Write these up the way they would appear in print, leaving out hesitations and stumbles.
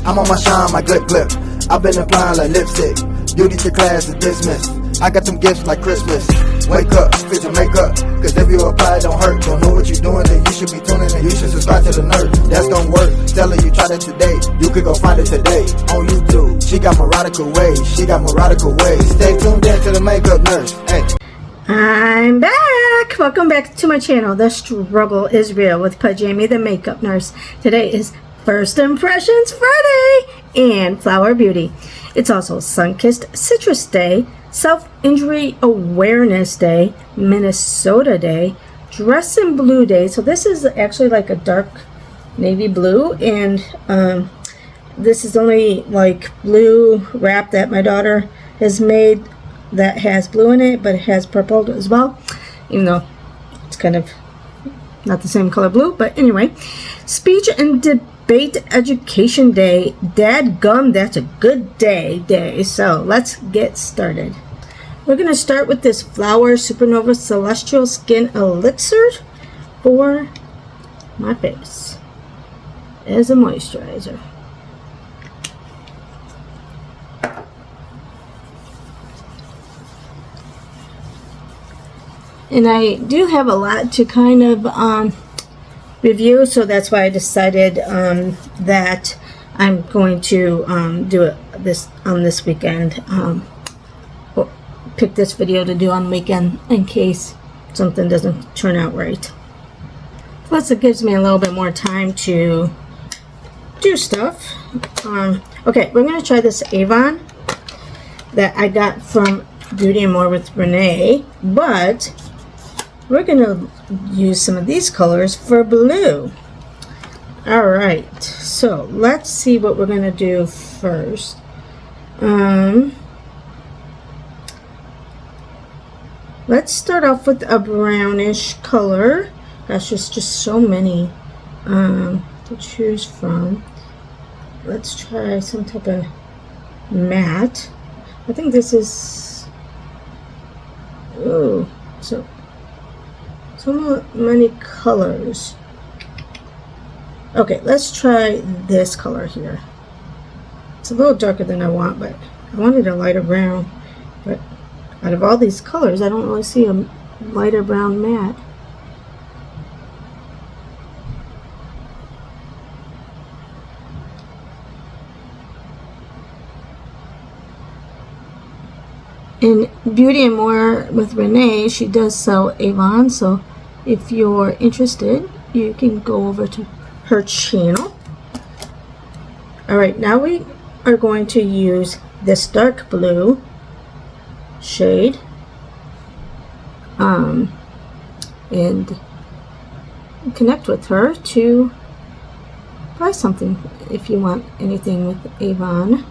I'm on my shine, my good clip. I've been applying like lipstick. Duty to class is dismissed. I got some gifts like Christmas. Wake up, fit your makeup. Cause if you apply, it don't hurt. Don't know what you're doing, then you should be tuning in. You should subscribe to the nerd. That's gonna work. Tell her you tried it today. You could go find it today on YouTube. She got moradical ways. She got moradical ways. Stay tuned in to the makeup nurse. Hey. I'm back. Welcome back to my channel. The struggle is real with Pajami the makeup nurse. Today is First Impressions Friday and Flower Beauty. It's also Sun-Kissed Citrus Day, Self-Injury Awareness Day, Minnesota Day, Dress in Blue Day. So this is actually like a dark navy blue, and this is only like blue wrap that my daughter has made that has blue in it, but it has purple as well, even though it's kind of not the same color blue. But anyway, Speech and Debate Education Day. Dadgum, that's a good day. So let's get started. We're going to start with this Flower Supernova Celestial Skin Elixir for my face as a moisturizer. And I do have a lot to kind of review, so that's why I decided that I'm going to do it this weekend. Pick this video to do on the weekend in case something doesn't turn out right. Plus, it gives me a little bit more time to do stuff. Okay, we're going to try this Avon that I got from Beauty and More with Renee, but we're going to use some of these colors for blue. Alright, so let's see what we're going to do first. Let's start off with a brownish color. Gosh, there's just so many to choose from. Let's try some type of matte. I think this is... Oh, so many colors. Okay, let's try this color here. It's a little darker than I want, but I wanted a lighter brown. But out of all these colors, I don't really see a lighter brown matte. In Beauty and More with Renee, she does sell Avon, so if you're interested, you can go over to her channel. Alright, now we are going to use this dark blue shade and connect with her to buy something if you want anything with Avon.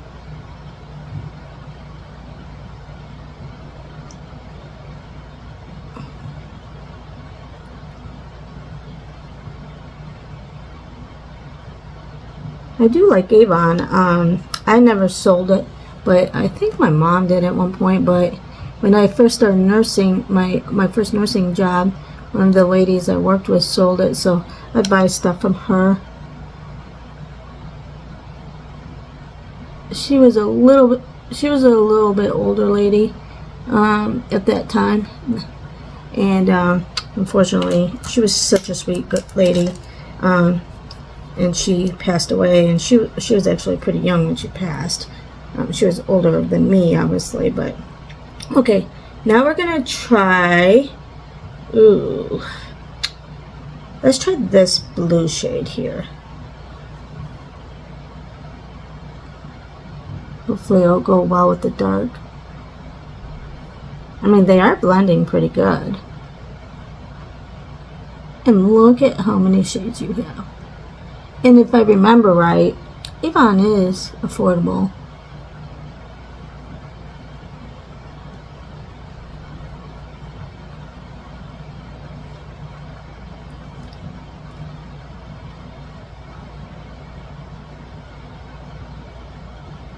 I do like Avon. I never sold it, but I think my mom did at one point. But when I first started nursing, my first nursing job, one of the ladies I worked with sold it, so I'd buy stuff from her. She was a little bit older lady at that time, and unfortunately, she was such a sweet good lady. And she passed away, and she was actually pretty young when she passed. She was older than me, obviously, but okay. Now we're gonna try. Let's try this blue shade here. Hopefully, it'll go well with the dark. I mean, they are blending pretty good. And look at how many shades you have. And if I remember right, Avon is affordable.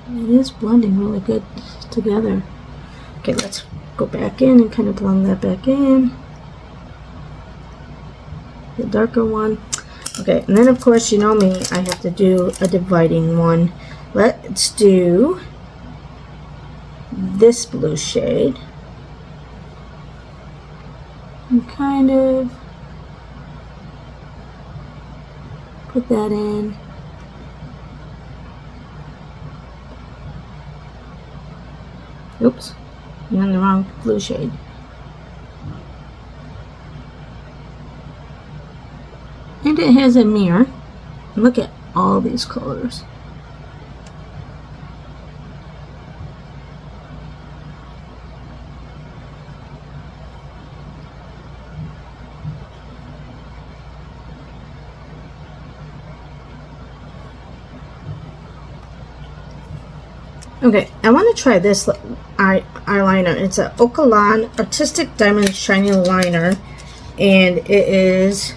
It is blending really good together. Okay, let's go back in and kind of blend that back in. The darker one. Okay, and then of course, you know me, I have to do a dividing one. Let's do this blue shade. And kind of put that in. Oops, I'm in the wrong blue shade. And it has a mirror. Look at all these colors. Okay, I want to try this eyeliner. It's a Ocolan Artistic Diamond Shiny Liner, and it is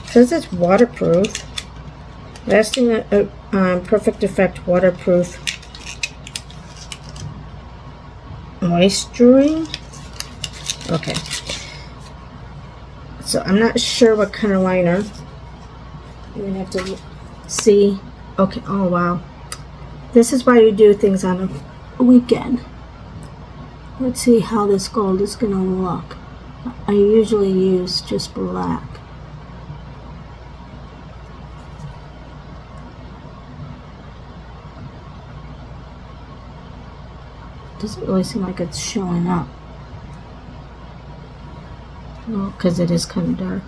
says it's waterproof, lasting perfect effect waterproof moisturizing. Okay, so I'm not sure what kind of liner. You're gonna have to see. Okay, oh wow. This is why you do things on a weekend. Let's see how this gold is going to look. I usually use just black. Doesn't really seem like it's showing up. Well, because it is kind of dark.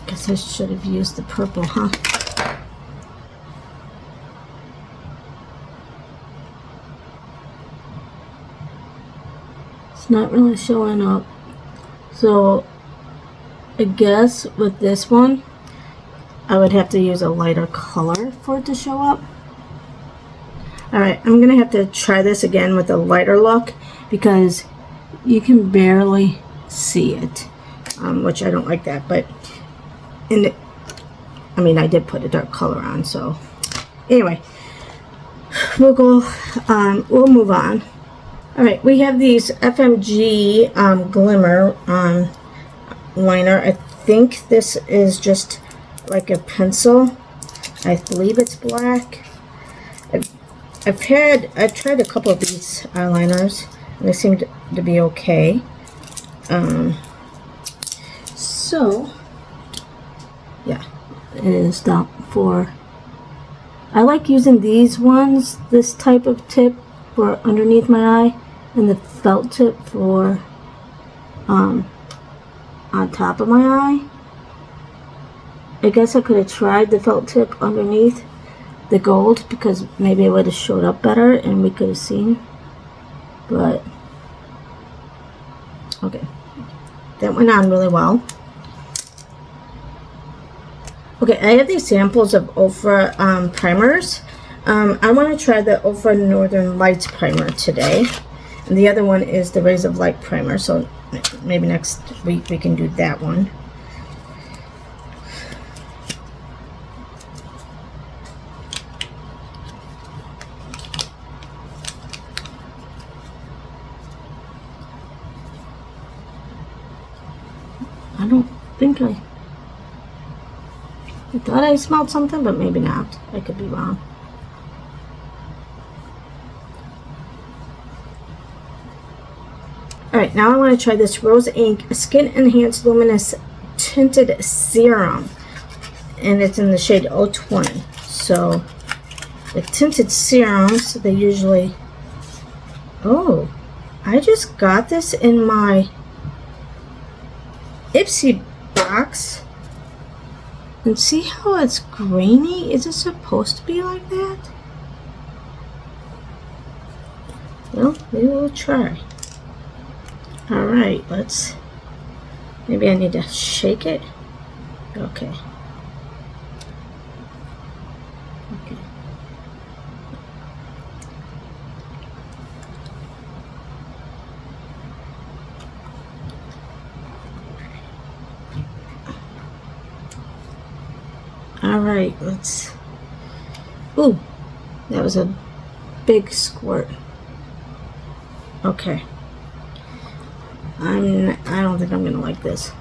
Guess I should have used the purple, huh? It's not really showing up. So I guess with this one, I would have to use a lighter color for it to show up. Alright, I'm going to have to try this again with a lighter look because you can barely see it, which I don't like that, but I mean, I did put a dark color on, so anyway, we'll go, we'll move on. All right, we have these FMG glimmer liner. I think this is just like a pencil. I believe it's black. I've tried a couple of these eyeliners, and they seem to be okay. So yeah, it is not for, I like using these ones, this type of tip for underneath my eye, and the felt tip for on top of my eye. I guess I could have tried the felt tip underneath the gold because maybe it would have showed up better and we could have seen, but okay, that went on really well. Okay, I have these samples of Ofra primers. I want to try the Ofra Northern Lights primer today. And the other one is the Rays of Light primer. So maybe next week we can do that one. I don't think I thought I smelled something, but maybe not. I could be wrong. Alright, now I want to try this Rose Inc Skin Enhanced Luminous Tinted Serum. And it's in the shade 020. So, the tinted serums, they usually... Oh, I just got this in my Ipsy box. And see how it's grainy? Is it supposed to be like that? Well, maybe we'll try. Alright, let's... Maybe I need to shake it? Okay. Okay. Alright, let's... Ooh, that was a big squirt. Okay. I don't think I'm gonna like this.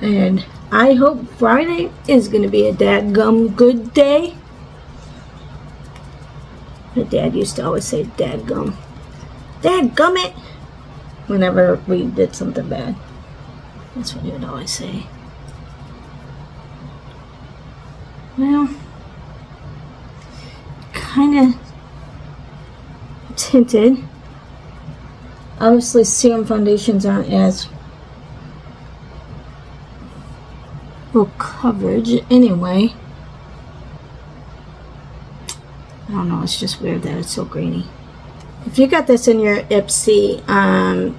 And I hope Friday is going to be a dadgum good day. My dad used to always say dadgum. Dadgummit! Whenever we did something bad. That's what he would always say. Well, kind of tinted. Obviously, serum foundations aren't as full coverage anyway. I don't know, it's just weird that it's so grainy. If you got this in your Ipsy, I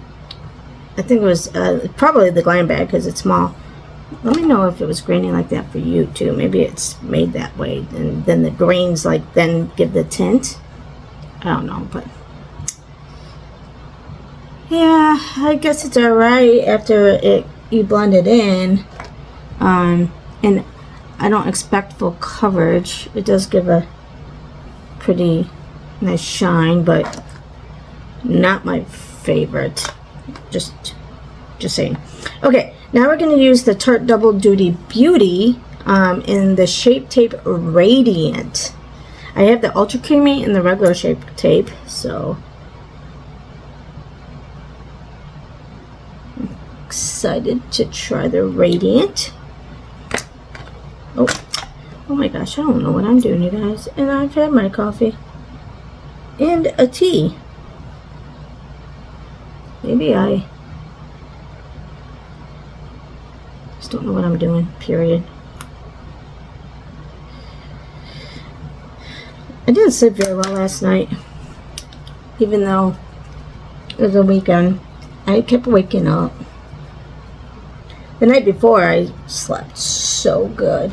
think it was probably the glam bag because it's small. Let me know if it was grainy like that for you too. Maybe it's made that way, and then the grains like then give the tint. I don't know, but yeah, I guess it's alright after you blend it in. And I don't expect full coverage. It does give a pretty nice shine, but not my favorite. Just saying. Okay, now we're going to use the Tarte Double Duty Beauty in the Shape Tape Radiant. I have the Ultra Creamy and the regular Shape Tape, so I'm excited to try the Radiant. Oh my gosh, I don't know what I'm doing, you guys. And I've had my coffee and a tea. Maybe I just don't know what I'm doing, period. I didn't sleep very well last night, even though it was a weekend. I kept waking up. The night before, I slept so good.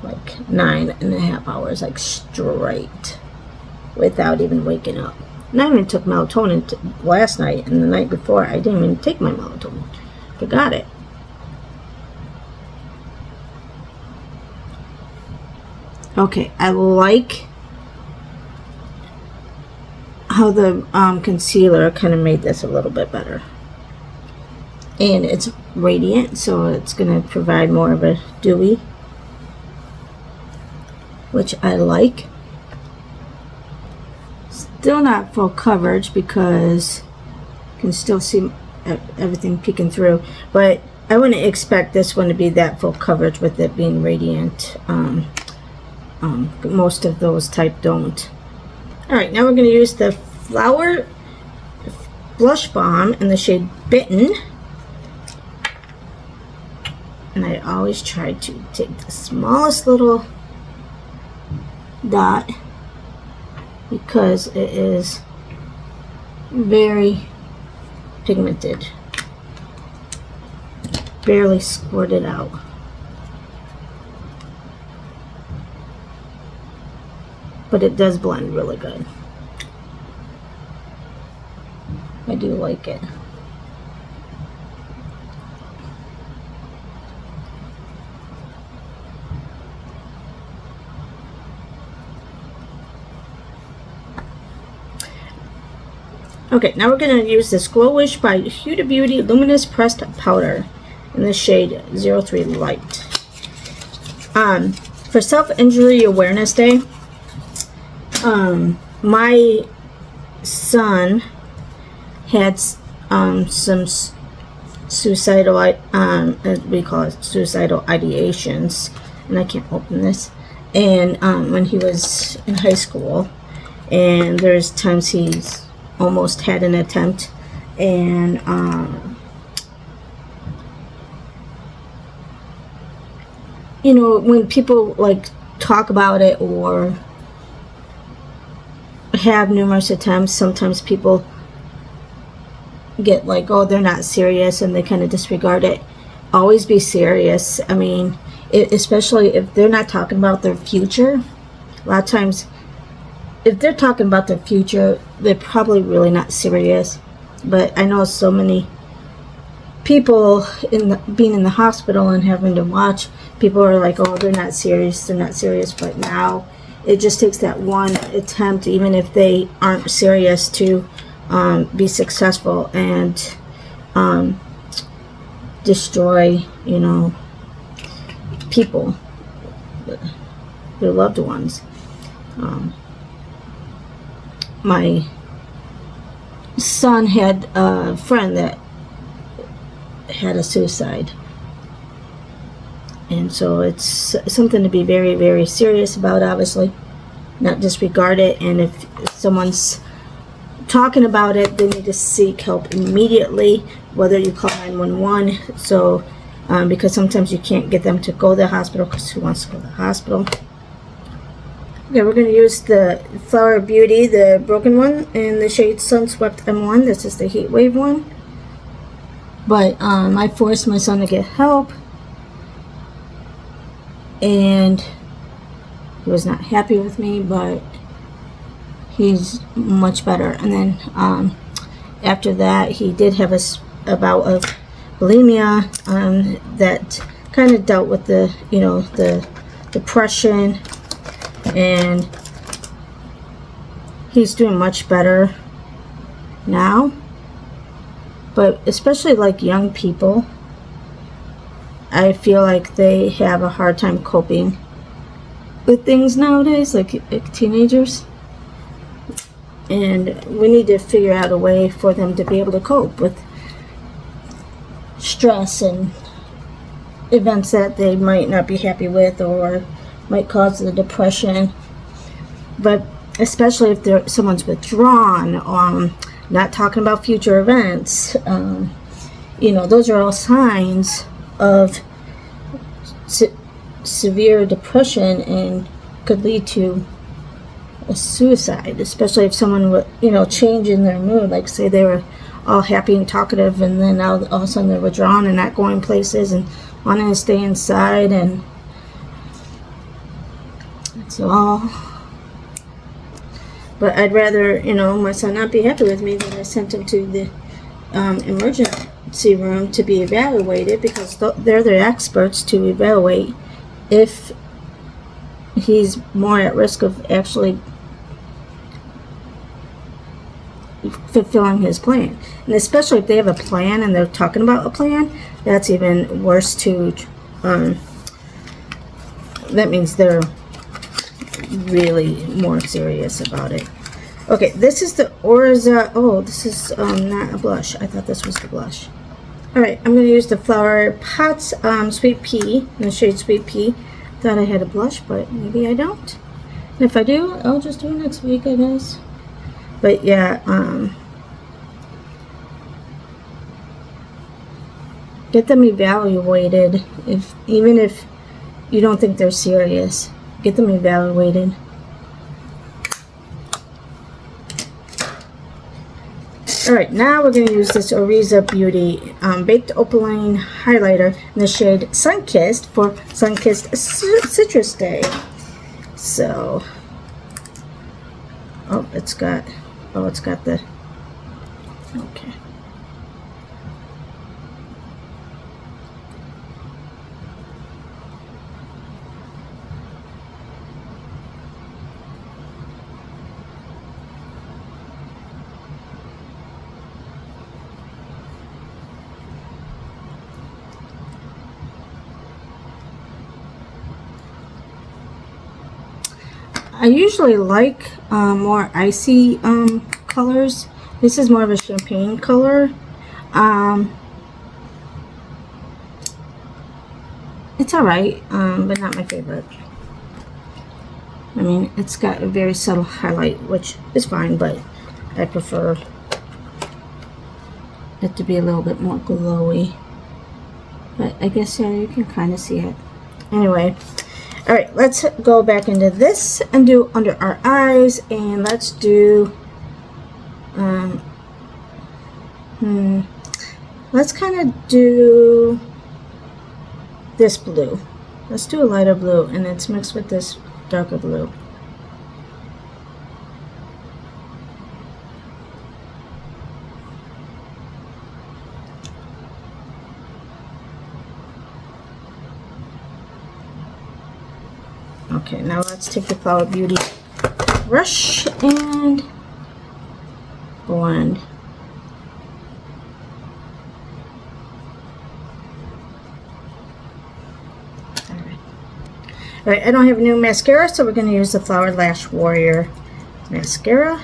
Like 9.5 hours, like straight, without even waking up. And I even took melatonin last night, and the night before I didn't even take my melatonin. Forgot it. Okay, I like how the concealer kind of made this a little bit better. And it's radiant, so it's going to provide more of a dewy, which I like. Still not full coverage because you can still see everything peeking through, but I wouldn't expect this one to be that full coverage with it being radiant. Most of those type don't. Alright, now we're going to use the Flower Blush Balm in the shade Bitten. And I always try to take the smallest little dot because it is very pigmented. Barely squirted out. But it does blend really good. I do like it. Okay, now we're going to use this Glow Wish by Huda Beauty Luminous Pressed Powder in the shade 03 Light. For Self-Injury Awareness Day, my son had some suicidal, we call it suicidal ideations, and I can't open this, and when he was in high school, and there's times he's almost had an attempt, and you know, when people like talk about it or have numerous attempts, sometimes people get like, oh, they're not serious, and they kind of disregard it. Always be serious. I mean, especially if they're not talking about their future. A lot of times if they're talking about the future, they're probably really not serious. But I know so many people being in the hospital and having to watch, people are like, oh, they're not serious, but now it just takes that one attempt, even if they aren't serious, to be successful and destroy, you know, people, their loved ones. My son had a friend that had a suicide, and so it's something to be very, very serious about, obviously, not disregard it. And if someone's talking about it, they need to seek help immediately, whether you call 911. So because sometimes you can't get them to go to the hospital, because who wants to go to the hospital? Okay, we're going to use the Flower Beauty, the broken one, in the shade Sunswept M1. This is the Heat Wave one. But I forced my son to get help, and he was not happy with me, but he's much better. And then after that, he did have a bout of bulimia that kind of dealt with the, you know, the depression, and he's doing much better now. But especially like young people, I feel like they have a hard time coping with things nowadays, like teenagers. And we need to figure out a way for them to be able to cope with stress and events that they might not be happy with or might cause the depression. But especially if someone's withdrawn, not talking about future events, you know, those are all signs of severe depression and could lead to a suicide, especially if someone would, you know, change in their mood. Like, say they were all happy and talkative, and then all of a sudden they're withdrawn and not going places and wanting to stay inside, and it's all. But I'd rather, you know, my son not be happy with me than I sent him to the emergency room to be evaluated, because they're the experts to evaluate if he's more at risk of actually fulfilling his plan. And especially if they have a plan and they're talking about a plan, that's even worse too. That means they're really more serious about it. Okay, this is the Orza. Oh, this is not a blush. I thought this was the blush. Alright, I'm going to use the Flower Pots Sweet Pea, in the shade Sweet Pea. Thought I had a blush, but maybe I don't. And if I do, I'll just do it next week, I guess. But yeah, get them evaluated. Even if you don't think they're serious, get them evaluated. Alright, now we're going to use this Oriza Beauty Baked Opaline Highlighter in the shade Sunkissed for Sunkissed Citrus Day. So, it's got the, okay. I usually like more icy colors. This is more of a champagne color. It's alright, but not my favorite. I mean, it's got a very subtle highlight, which is fine, but I prefer it to be a little bit more glowy. But I guess, yeah, you can kind of see it. Anyway. Alright, let's go back into this and do under our eyes, and let's do, let's kind of do this blue. Let's do a lighter blue, and it's mixed with this darker blue. Okay, now let's take the Flower Beauty brush and blend. Alright, I don't have a new mascara, so we're going to use the Flower Lash Warrior mascara.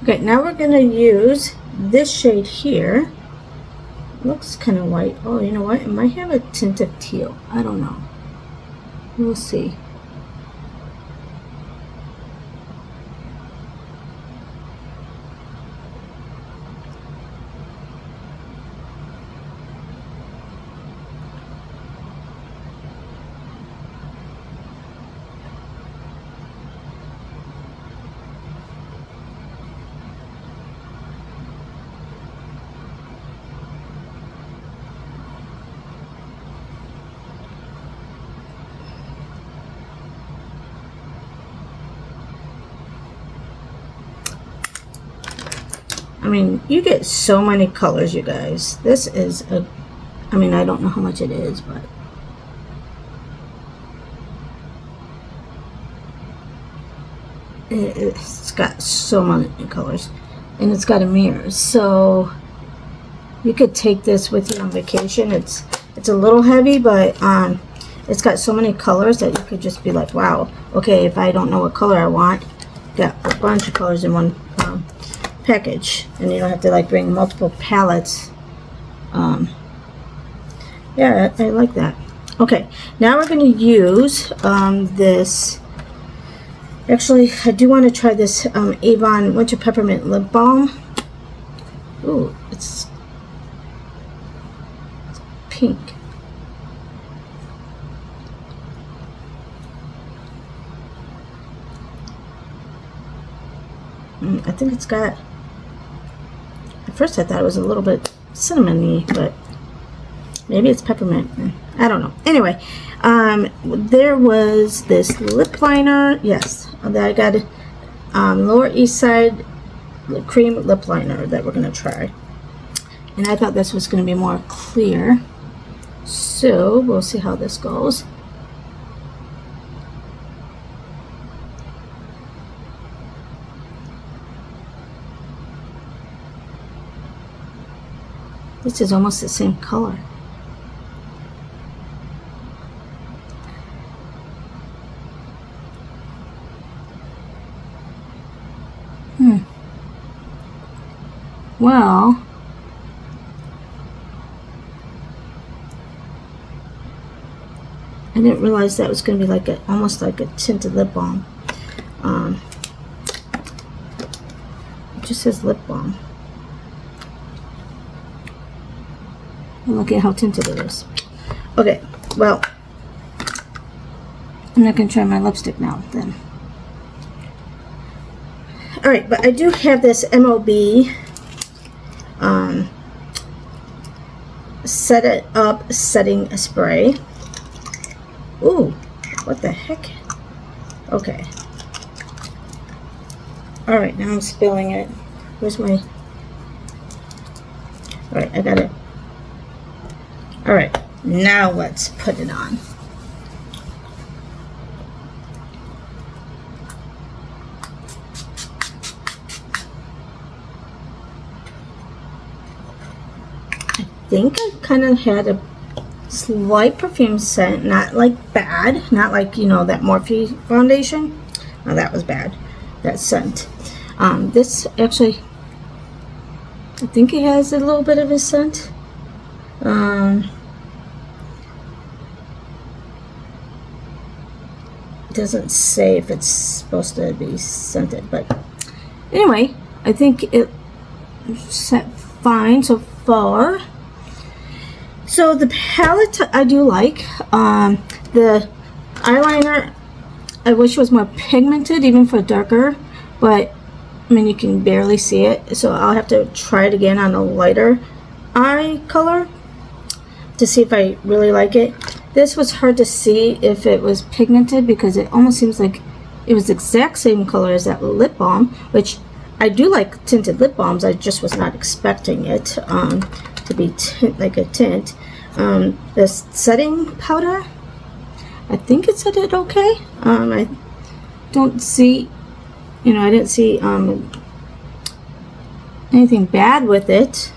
Okay, now we're going to use this shade here. Looks kind of white. Oh, you know what? It might have a tint of teal. I don't know. We'll see. I mean, you get so many colors, you guys. This is a, I mean, I don't know how much it is, but it's got so many colors, and it's got a mirror, so you could take this with you on vacation. It's a little heavy, but it's got so many colors that you could just be like, wow, okay, if I don't know what color I want, got a bunch of colors in one package, and you don't have to like bring multiple palettes. Yeah, I like that. Okay, now we're going to use this. Actually, I do want to try this Avon Winter Peppermint Lip Balm. Ooh, it's pink. I think it's got, at first I thought it was a little bit cinnamony, but maybe it's peppermint. I don't know. Anyway, there was this lip liner. Yes, that I got Lower East Side cream lip liner that we're going to try. And I thought this was going to be more clear. So we'll see how this goes. This is almost the same color. Well, I didn't realize that was going to be like almost like a tinted lip balm. It just says lip balm. And look at how tinted it is. Okay, well, I'm not going to try my lipstick now then. Alright, but I do have this MOB Set It Up setting spray. Ooh, what the heck? Okay. Alright, now I'm spilling it. Where's my... Alright, I got it. Alright, now let's put it on. I think I kind of had a slight perfume scent, not like bad, not like, you know, that Morphe foundation. No, that was bad, that scent. This actually, I think it has a little bit of a scent. doesn't say if it's supposed to be scented, but anyway, I think it set fine so far. So the palette I do like. The eyeliner I wish was more pigmented, even for darker, but I mean you can barely see it, so I'll have to try it again on a lighter eye color to see if I really like it. This was hard to see if it was pigmented because it almost seems like it was the exact same color as that lip balm, which I do like tinted lip balms. I just was not expecting it to be like a tint. This setting powder, I think it said it okay. I don't see, I didn't see anything bad with it.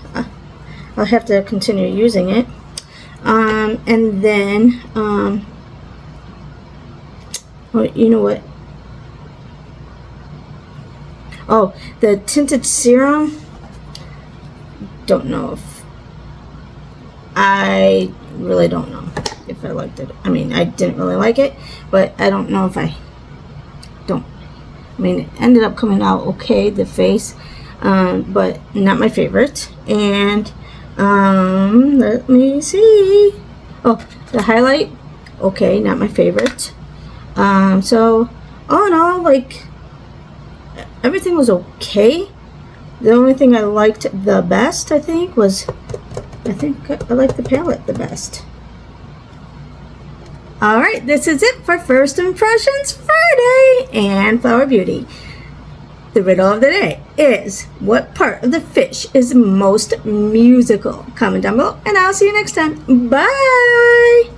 I'll have to continue using it. And then, oh, you know what? Oh, the tinted serum. Don't know if I really don't know if I liked it. I mean, I didn't really like it, but I don't know if I don't. I mean, it ended up coming out okay, the face, but not my favorite. And let me see. Oh, the highlight, okay, not my favorite. So all in all, like, everything was okay. The only thing I liked the best, I think, was I liked the palette the best. Alright, this is it for First Impressions Friday and Flower Beauty. The riddle of the day is, what part of the fish is most musical? Comment down below, and I'll see you next time. Bye!